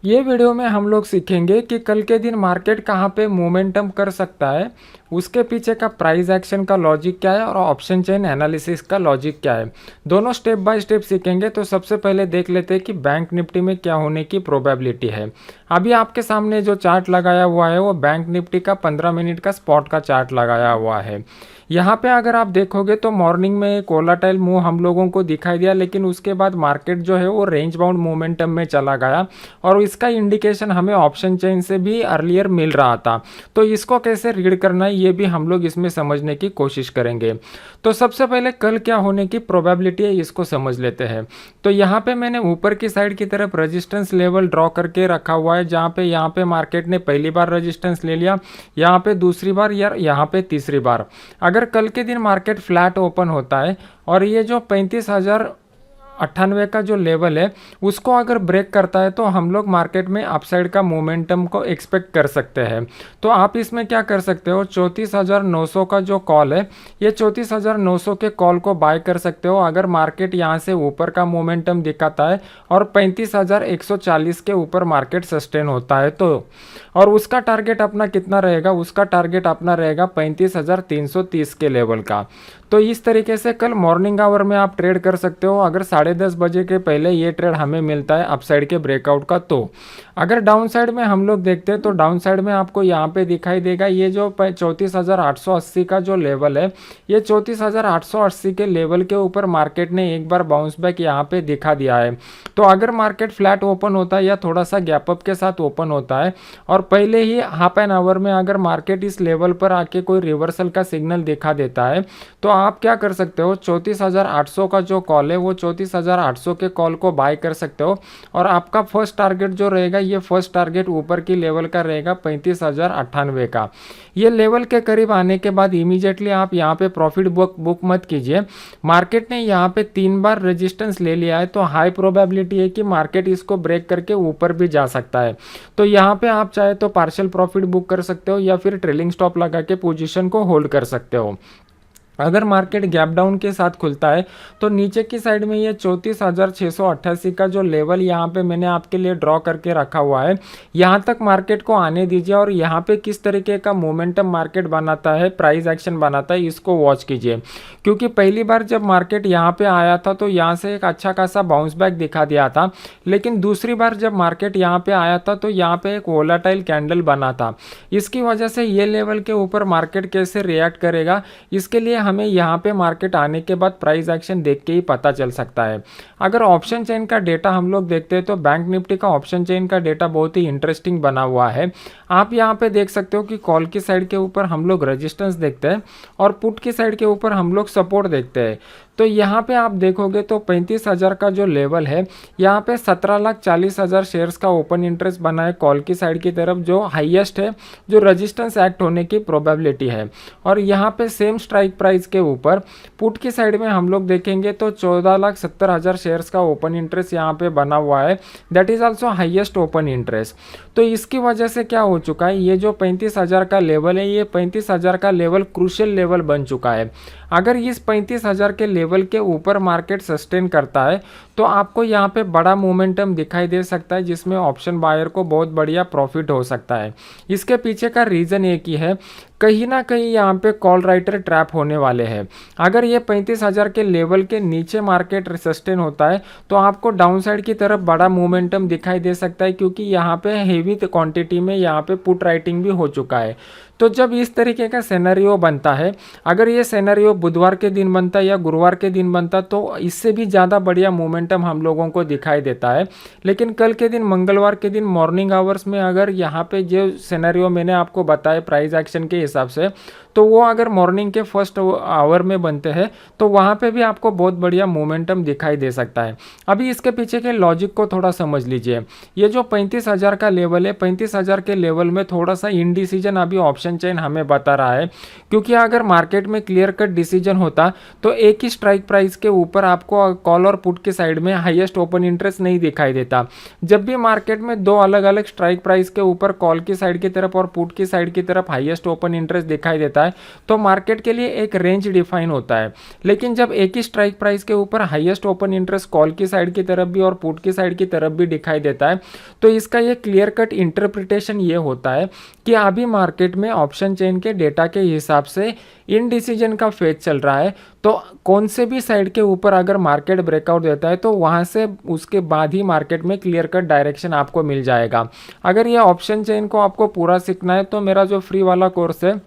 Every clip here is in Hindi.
ये वीडियो में हम लोग सीखेंगे कि कल के दिन मार्केट कहाँ पे मोमेंटम कर सकता है, उसके पीछे का प्राइस एक्शन का लॉजिक क्या है और ऑप्शन चेन एनालिसिस का लॉजिक क्या है। दोनों स्टेप बाय स्टेप सीखेंगे। तो सबसे पहले देख लेते हैं कि बैंक निफ्टी में क्या होने की प्रोबेबिलिटी है। अभी आपके सामने जो चार्ट लगाया हुआ है वो बैंक निफ्टी का 15 मिनट का स्पॉट का चार्ट लगाया हुआ है। यहाँ पे अगर आप देखोगे तो मॉर्निंग में एक वोलेटाइल मूव हम लोगों को दिखाई दिया, लेकिन उसके बाद मार्केट जो है वो रेंज बाउंड मोमेंटम में चला गया और इसका इंडिकेशन हमें ऑप्शन चेन से भी अर्लियर मिल रहा था। तो इसको कैसे रीड करना है ये भी हम लोग इसमें समझने की कोशिश करेंगे। तो सबसे पहले कल क्या होने की प्रोबेबिलिटी है इसको समझ लेते हैं। तो यहाँ पे मैंने ऊपर की साइड की तरफ रेजिस्टेंस लेवल ड्रॉ करके रखा हुआ है, जहाँ पे यहाँ पे मार्केट ने पहली बार रेजिस्टेंस ले लिया, यहाँ पे दूसरी बार या यहाँ पे तीसरी बार। अगर कल के दिन मार्केट फ्लैट ओपन होता है और ये जो 35,098 का जो लेवल है उसको अगर ब्रेक करता है तो हम लोग मार्केट में अपसाइड का मोमेंटम को एक्सपेक्ट कर सकते हैं। तो आप इसमें क्या कर सकते हो, 34,900 का जो कॉल है ये 34,900 के कॉल को बाय कर सकते हो अगर मार्केट यहाँ से ऊपर का मोमेंटम दिखाता है और 35,140 के ऊपर मार्केट सस्टेन होता है तो। और उसका टारगेट अपना कितना रहेगा, उसका टारगेट अपना रहेगा 35,330 के लेवल का। तो इस तरीके से कल मॉर्निंग आवर में आप ट्रेड कर सकते हो अगर 10:30 बजे के पहले ये ट्रेड हमें मिलता है अपसाइड के ब्रेकआउट का। तो अगर डाउन साइड में हम लोग देखते हैं तो डाउन साइड में आपको यहाँ पे दिखाई देगा ये जो 34,880 का जो लेवल है, ये 34,880 के लेवल के ऊपर मार्केट ने एक बार बाउंस बैक यहाँ पे दिखा दिया है। तो अगर मार्केट फ्लैट ओपन होता है या थोड़ा सा गैप अप के साथ ओपन होता है और पहले ही हाफ एन आवर में अगर मार्केट इस लेवल पर आके कोई रिवर्सल का सिग्नल दिखा देता है तो आप क्या कर सकते हो, 34,800 का जो कॉल है वो 34,800 के कॉल को बाय कर सकते हो और आपका फर्स्ट टारगेट जो रहेगा ये फर्स्ट टारगेट ऊपर की लेवल का रहेगा 35,098 का। ये लेवल के करीब आने के बाद इमीडिएटली आप यहाँ पे प्रॉफिट बुक मत कीजिए। मार्केट ने यहाँ पे 3 बार रेजिस्टेंस ले लिया है तो हाई प्रोबेबिलिटी है कि मार्केट इसको ब्रेक करके ऊपर भी जा सकता है। तो यहाँ पे आप चाहे तो पार्शियल प्रॉफिट बुक कर सकते हो या फिर ट्रेलिंग स्टॉप लगा के पोजीशन को होल्ड कर सकते हो। अगर मार्केट गैप डाउन के साथ खुलता है तो नीचे की साइड में ये 34,688 का जो लेवल यहाँ पे मैंने आपके लिए ड्रॉ करके रखा हुआ है, यहाँ तक मार्केट को आने दीजिए और यहाँ पे किस तरीके का मोमेंटम मार्केट बनाता है, प्राइस एक्शन बनाता है, इसको वॉच कीजिए। क्योंकि पहली बार जब मार्केट यहाँ पे आया था तो यहाँ से एक अच्छा खासा बाउंस बैक दिखा दिया था, लेकिन दूसरी बार जब मार्केट यहाँ पे आया था तो यहाँ पे एक वोलाटाइल कैंडल बना था। इसकी वजह से ये लेवल के ऊपर मार्केट कैसे रिएक्ट करेगा इसके लिए हमें यहाँ पे मार्केट आने के बाद प्राइस एक्शन देख के ही पता चल सकता है। अगर ऑप्शन चेन का डेटा हम लोग देखते हैं तो बैंक निफ्टी का ऑप्शन चेन का डेटा बहुत ही इंटरेस्टिंग बना हुआ है। आप यहाँ पे देख सकते हो कि कॉल की साइड के ऊपर हम लोग रेजिस्टेंस देखते हैं और पुट की साइड के ऊपर हम लोग सपोर्ट देखते हैं। तो यहाँ पे आप देखोगे तो 35,000 का जो लेवल है यहाँ पे 17,40,000 शेयर्स का ओपन इंटरेस्ट बना है कॉल की साइड की तरफ, जो हाईएस्ट है, जो रेजिस्टेंस एक्ट होने की प्रोबेबिलिटी है। और यहाँ पे सेम स्ट्राइक प्राइस के ऊपर पुट की साइड में हम लोग देखेंगे तो 14,70,000 शेयर्स का ओपन इंटरेस्ट यहाँ पे बना हुआ है, that is also highest open interest. तो इसकी वजह से क्या हो चुका है, ये जो 35,000 का लेवल है ये 35,000 का लेवल क्रूशियल लेवल बन चुका है। अगर इस 35,000 के लेवल के ऊपर मार्केट सस्टेन करता है तो आपको यहाँ पे बड़ा मोमेंटम दिखाई दे सकता है जिसमें ऑप्शन बायर को बहुत बढ़िया प्रॉफिट हो सकता है। इसके पीछे का रीज़न एक ही है, कहीं ना कहीं यहाँ पे कॉल राइटर ट्रैप होने वाले हैं। अगर ये 35,000 के लेवल के नीचे मार्केट सस्टेन होता है तो आपको डाउन साइड की तरफ बड़ा मोमेंटम दिखाई दे सकता है, क्योंकि यहाँ पे हेवी क्वांटिटी में यहाँ पे पुट राइटिंग भी हो चुका है। तो जब इस तरीके का सिनेरियो बनता है, अगर ये सिनेरियो बुधवार के दिन बनता है या गुरुवार के दिन बनता तो इससे भी ज़्यादा बढ़िया मोमेंटम हम लोगों को दिखाई देता है। लेकिन कल के दिन मंगलवार के दिन मॉर्निंग आवर्स में अगर यहाँ पे जो सिनेरियो मैंने आपको बताया प्राइस एक्शन के हिसाब से, तो वो अगर मॉर्निंग के फर्स्ट आवर में बनते हैं तो वहाँ पे भी आपको बहुत बढ़िया मोमेंटम दिखाई दे सकता है। अभी इसके पीछे के लॉजिक को थोड़ा समझ लीजिए। ये जो 35,000 का लेवल है, 35,000 के लेवल में थोड़ा सा इनडिसीजन अभी ऑप्शन चेन हमें बता रहा है, क्योंकि अगर मार्केट में क्लियर कट डिसीजन होता तो एक ही स्ट्राइक प्राइस के ऊपर आपको कॉल और पुट की साइड में हाईएस्ट ओपन इंटरेस्ट नहीं दिखाई देता। जब भी मार्केट में दो अलग अलग स्ट्राइक प्राइस के ऊपर कॉल की साइड की तरफ और पुट की साइड की तरफ हाईएस्ट ओपन इंटरेस्ट दिखाई देता है तो मार्केट के लिए एक रेंज डिफाइन होता है। लेकिन जब एक ही स्ट्राइक प्राइस के ऊपर highest open interest interest call की साइड की तरफ भी और पुट की साइड की तरफ भी दिखाई देता है। तो इसका ये क्लियर कट इंटरप्रिटेशन ये होता है कि अभी मार्केट में ऑप्शन चेन के डेटा के हिसाब से इनडिसीजन का फेज चल रहा है। तो कौन से भी साइड के ऊपर अगर मार्केट ब्रेकआउट देता है तो वहाँ से उसके बाद ही मार्केट में क्लियर कट डायरेक्शन आपको मिल जाएगा। अगर ये ऑप्शन चेन को आपको पूरा सीखना है तो मेरा जो फ्री वाला कोर्स है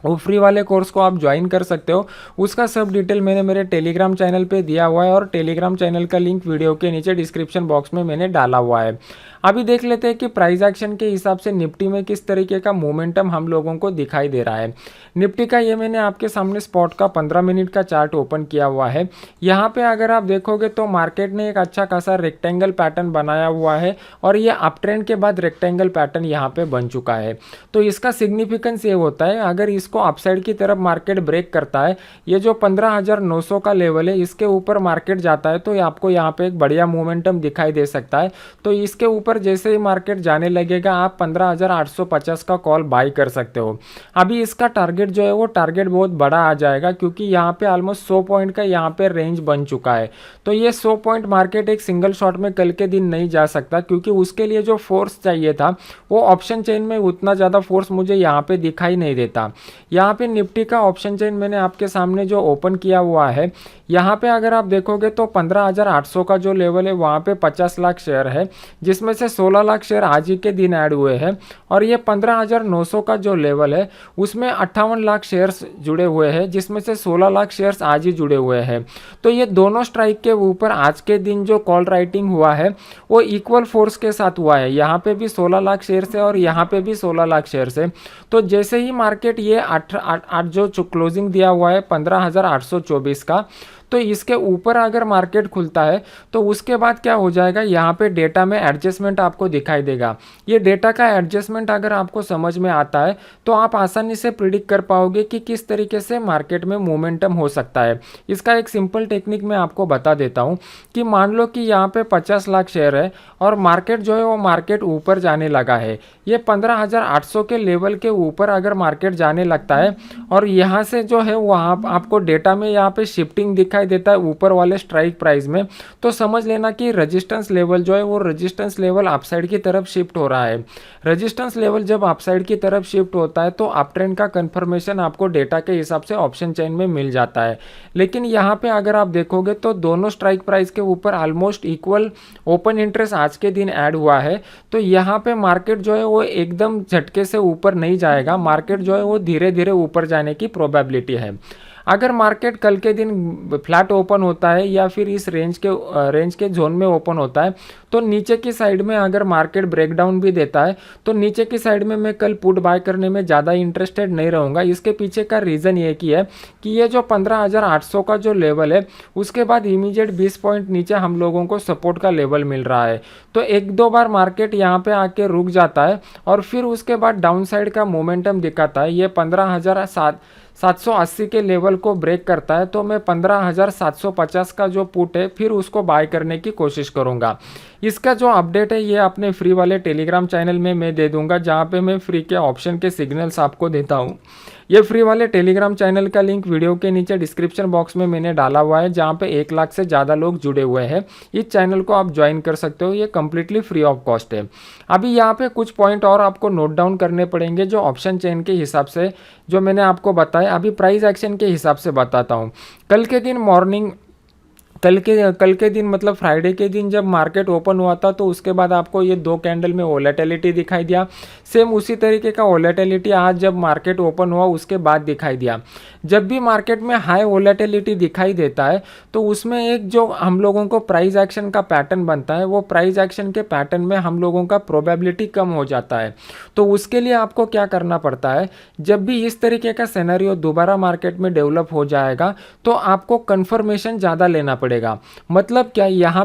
वो फ्री वाले कोर्स को आप ज्वाइन कर सकते हो। उसका सब डिटेल मैंने मेरे टेलीग्राम चैनल पे दिया हुआ है और टेलीग्राम चैनल का लिंक वीडियो के नीचे डिस्क्रिप्शन बॉक्स में मैंने डाला हुआ है। अभी देख लेते हैं कि प्राइस एक्शन के हिसाब से निफ्टी में किस तरीके का मोमेंटम हम लोगों को दिखाई दे रहा है। निफ्टी का ये मैंने आपके सामने स्पॉट का 15 मिनट का चार्ट ओपन किया हुआ है। यहाँ पे अगर आप देखोगे तो मार्केट ने एक अच्छा खासा रेक्टेंगल पैटर्न बनाया हुआ है और ये अप ट्रेंड के बाद रेक्टेंगल पैटर्न यहाँ पे बन चुका है। तो इसका सिग्निफिकेंस ये होता है, अगर इसको अपसाइड की तरफ मार्केट ब्रेक करता है, ये जो 15,900 का लेवल है इसके ऊपर मार्केट जाता है तो आपको यहाँ पे एक बढ़िया मोमेंटम दिखाई दे सकता है। तो इसके ऊपर जैसे ही मार्केट जाने लगेगा आप 15,850 का कॉल बाई कर सकते हो। अभी इसका टारगेट जो है वो टारगेट बहुत बड़ा आ जाएगा क्योंकि यहाँ पे ऑलमोस्ट 100 पॉइंट का यहाँ पे रेंज बन चुका है। तो ये 100 पॉइंट मार्केट एक सिंगल शॉट में कल के दिन नहीं जा सकता क्योंकि उसके लिए जो फोर्स चाहिए था वो ऑप्शन चेन में उतना ज़्यादा फोर्स मुझे यहाँ पे दिखाई नहीं देता। यहाँ पे निफ्टी का ऑप्शन चेन मैंने आपके सामने जो ओपन किया हुआ है, यहाँ पे अगर आप देखोगे तो 15,800 का जो लेवल है वहाँ पे 50 लाख शेयर है जिसमें से 16 लाख शेयर आज ही के दिन ऐड हुए हैं और ये 15,900 का जो लेवल है उसमें 58 लाख शेयर्स जुड़े हुए हैं जिसमें से 16 लाख शेयर्स आज ही जुड़े हुए हैं। तो ये दोनों स्ट्राइक के ऊपर आज के दिन जो कॉल राइटिंग हुआ है वो इक्वल फोर्स के साथ हुआ है। यहाँ पे भी 16 लाख शेयर्स है और यहाँ पे भी 16 लाख शेयर्स है। तो जैसे ही मार्केट ये जो क्लोजिंग दिया हुआ है 15,824 का, तो इसके ऊपर अगर मार्केट खुलता है तो उसके बाद क्या हो जाएगा, यहाँ पे डेटा में एडजस्टमेंट आपको दिखाई देगा। ये डेटा का एडजस्टमेंट अगर आपको समझ में आता है तो आप आसानी से प्रिडिक्ट कर पाओगे कि किस तरीके से मार्केट में मोमेंटम हो सकता है। इसका एक सिंपल टेक्निक मैं आपको बता देता हूँ कि मान लो कि यहाँ पे 50 लाख शेयर है और मार्केट जो है वो मार्केट ऊपर जाने लगा है। ये 15,800 के लेवल के ऊपर अगर मार्केट जाने लगता है और यहाँ से जो है वहाँ आपको डेटा में यहाँ पे शिफ्टिंग दिखाई देता है ऊपर वाले स्ट्राइक प्राइस में, तो समझ लेना कि रेजिस्टेंस लेवल जो है वो रेजिस्टेंस लेवल अपसाइड की तरफ शिफ्ट हो रहा है। रेजिस्टेंस लेवल जब अपसाइड की तरफ शिफ्ट होता है तो अप ट्रेंड का कंफर्मेशन आपको डेटा के हिसाब से ऑप्शन चेन में मिल जाता है। लेकिन यहाँ पे अगर आप देखोगे तो दोनों स्ट्राइक प्राइस के ऊपर ऑलमोस्ट इक्वल ओपन इंटरेस्ट आज के दिन ऐड हुआ है। तो यहाँ पे मार्केट जो है वो एकदम झटके से ऊपर नहीं जाएगा, मार्केट जो है वो धीरे धीरे ऊपर जाने की प्रोबेबिलिटी है। अगर मार्केट कल के दिन फ्लैट ओपन होता है या फिर इस रेंज के जोन में ओपन होता है तो नीचे की साइड में अगर मार्केट ब्रेकडाउन भी देता है तो नीचे की साइड में मैं कल पुट बाय करने में ज़्यादा इंटरेस्टेड नहीं रहूँगा। इसके पीछे का रीज़न ये की है कि ये जो 15,800 का जो लेवल है उसके बाद इमीडिएट 20 पॉइंट नीचे हम लोगों को सपोर्ट का लेवल मिल रहा है। तो एक दो बार मार्केट यहाँ पे आके रुक जाता है और फिर उसके बाद डाउन साइड का मोमेंटम दिखाता है। ये 15,780 के लेवल को ब्रेक करता है तो मैं 15,750 का जो पुट है फिर उसको बाय करने की कोशिश करूंगा। इसका जो अपडेट है ये अपने फ्री वाले टेलीग्राम चैनल में मैं दे दूंगा जहां पे मैं फ्री के ऑप्शन के सिग्नल्स आपको देता हूं। ये फ्री वाले टेलीग्राम चैनल का लिंक वीडियो के नीचे डिस्क्रिप्शन बॉक्स में मैंने डाला हुआ है जहां पे 1 लाख से ज़्यादा लोग जुड़े हुए हैं। इस चैनल को आप ज्वाइन कर सकते हो, ये कम्प्लीटली फ्री ऑफ कॉस्ट है। अभी यहाँ पे कुछ पॉइंट और आपको नोट डाउन करने पड़ेंगे जो ऑप्शन चेन के हिसाब से जो मैंने आपको बताया। अभी प्राइस एक्शन के हिसाब से बताता हूँ। कल के दिन मतलब फ्राइडे के दिन जब मार्केट ओपन हुआ था तो उसके बाद आपको ये 2 कैंडल में वोलेटिलिटी दिखाई दिया। सेम उसी तरीके का वोलेटिलिटी आज जब मार्केट ओपन हुआ उसके बाद दिखाई दिया। जब भी मार्केट में हाई वोलेटिलिटी दिखाई देता है तो उसमें एक जो हम लोगों को प्राइस एक्शन का पैटर्न बनता है वो प्राइस एक्शन के पैटर्न में हम लोगों का प्रोबेबिलिटी कम हो जाता है। तो उसके लिए आपको क्या करना पड़ता है, जब भी इस तरीके का सिनेरियो दोबारा मार्केट में डेवलप हो जाएगा तो आपको कन्फर्मेशन ज़्यादा लेना पड़ेगा। मतलब क्या, यहाँ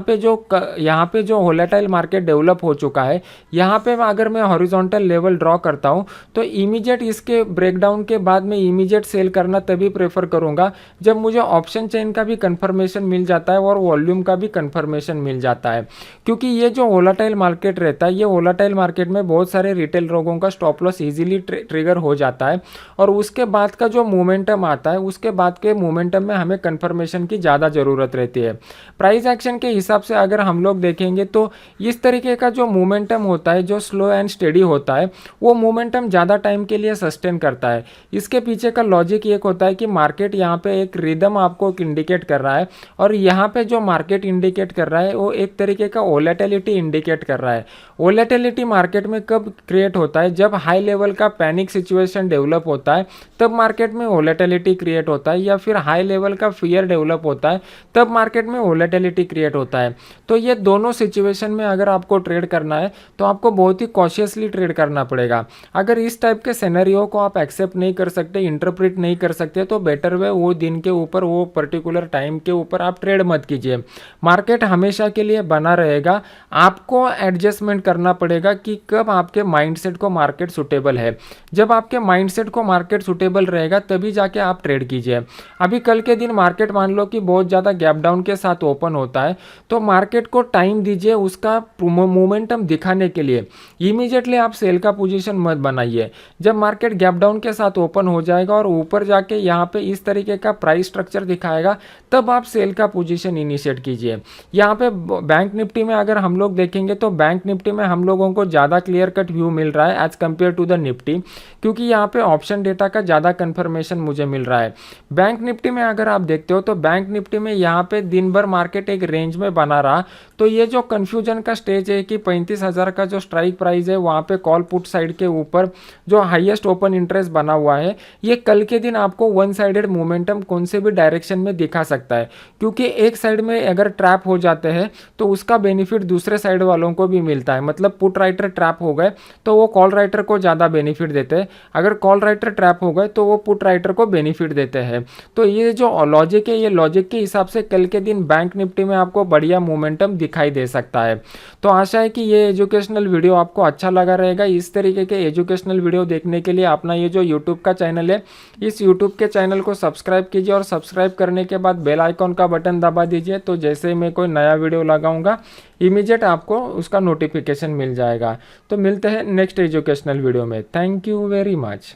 पे जो वोलेटाइल मार्केट डेवलप हो चुका है यहाँ पे अगर मैं हॉरिजॉन्टल लेवल ड्रॉ करता हूँ तो इमीडिएट इसके ब्रेकडाउन के बाद में इमीडिएट सेल करना तभी प्रेफर करूँगा जब मुझे ऑप्शन चेन का भी कंफर्मेशन मिल जाता है और वॉल्यूम का भी कंफर्मेशन मिल जाता है। क्योंकि ये जो वोलेटाइल मार्केट रहता है, ये वोलेटाइल मार्केट में बहुत सारे रिटेल लोगों का स्टॉप लॉस ईजिली ट्रिगर हो जाता है और उसके बाद का जो मोमेंटम आता है उसके बाद के मोमेंटम में हमें कंफर्मेशन की ज़्यादा ज़रूरत रहती रहती है। प्राइस एक्शन के हिसाब से अगर हम लोग देखेंगे तो इस तरीके का जो मोमेंटम होता है, जो स्लो एंड स्टेडी होता है, वो मोमेंटम ज़्यादा टाइम के लिए सस्टेन करता है। इसके पीछे का लॉजिक ये होता है कि मार्केट यहाँ पे एक रिदम आपको इंडिकेट कर रहा है, और यहाँ पे जो मार्केट इंडिकेट कर रहा है वो एक तरीके का वोलेटिलिटी इंडिकेट कर रहा है। वोलेटिलिटी मार्केट में कब क्रिएट होता है? जब हाई लेवल का पैनिक सिचुएशन डेवलप होता है तब मार्केट में वोलेटिलिटी क्रिएट होता है, या फिर हाई लेवल का फियर डेवलप होता है तब मार्केट में वोलेटिलिटी क्रिएट होता है। तो ये दोनों सिचुएशन में अगर आपको ट्रेड करना है तो आपको बहुत ही कॉशियसली ट्रेड करना पड़ेगा। अगर इस टाइप के सिनेरियो को आप एक्सेप्ट नहीं कर सकते, इंटरप्रेट नहीं कर सकते, तो बेटर वे वो दिन के ऊपर, वो पर्टिकुलर टाइम के ऊपर आप ट्रेड मत कीजिए। मार्केट हमेशा के लिए बना रहेगा, आपको एडजस्टमेंट करना पड़ेगा कि कब आपके माइंडसेट को मार्केट सुटेबल है। जब आपके माइंडसेट को मार्केट सुटेबल रहेगा तभी जाके आप ट्रेड कीजिए। अभी कल के दिन मार्केट मान लो कि बहुत ज़्यादा गैप डाउन के साथ ओपन होता है, तो मार्केट को टाइम दीजिए उसका मोमेंटम दिखाने के लिए। इमीडिएटली आप सेल का पोजीशन मत बनाइए। जब मार्केट गैप डाउन के साथ ओपन हो जाएगा और ऊपर जाके यहाँ पे इस तरीके का प्राइस स्ट्रक्चर दिखाएगा, तब आप सेल का पोजीशन इनिशिएट कीजिए। यहाँ पे बैंक निफ्टी में अगर हम लोग देखेंगे तो बैंक निफ्टी में हम लोगों को ज़्यादा क्लियर कट व्यू मिल रहा है as compare to the Nifty, क्योंकि यहाँ पे ऑप्शन डेटा का ज़्यादा कन्फर्मेशन मुझे मिल रहा है। बैंक निफ्टी में अगर आप देखते हो तो बैंक निफ्टी में यहाँ पे दिन भर मार्केट एक रेंज में बना रहा, तो ये जो कन्फ्यूजन का स्टेज है कि 35,000 का जो स्ट्राइक प्राइस है वहाँ पे कॉल पुट साइड के ऊपर जो हाईएस्ट ओपन इंटरेस्ट बना हुआ है, ये कल के दिन आपको वन साइडेड मोमेंटम कौन से भी डायरेक्शन में दिखा सकता है। क्योंकि एक साइड में अगर ट्रैप हो जाते हैं तो उसका बेनिफिट दूसरे साइड वालों को भी मिलता है। मतलब पुट राइटर ट्रैप हो गए तो वो कॉल राइटर को ज़्यादा बेनिफिट देते हैं, अगर कॉल राइटर ट्रैप हो गए तो वो पुट राइटर को बेनिफिट देते हैं। तो ये जो लॉजिक है, ये लॉजिक के हिसाब से कल के दिन बैंक निफ्टी में आपको बढ़िया मोमेंटम दिखाई दे सकता है। तो आशा है कि ये एजुकेशनल वीडियो आपको अच्छा लगा रहेगा। इस तरीके के एजुकेशनल वीडियो देखने के लिए अपना ये जो यूट्यूब का चैनल है, इस यूट्यूब के चैनल को सब्सक्राइब कीजिए, और सब्सक्राइब करने के बाद बेल आइकॉन का बटन दबा दीजिए, तो जैसे ही मैं कोई नया वीडियो लगाऊंगा इमीडिएट आपको उसका नोटिफिकेशन मिल जाएगा। तो मिलते हैं नेक्स्ट एजुकेशनल वीडियो में। Thank you very much.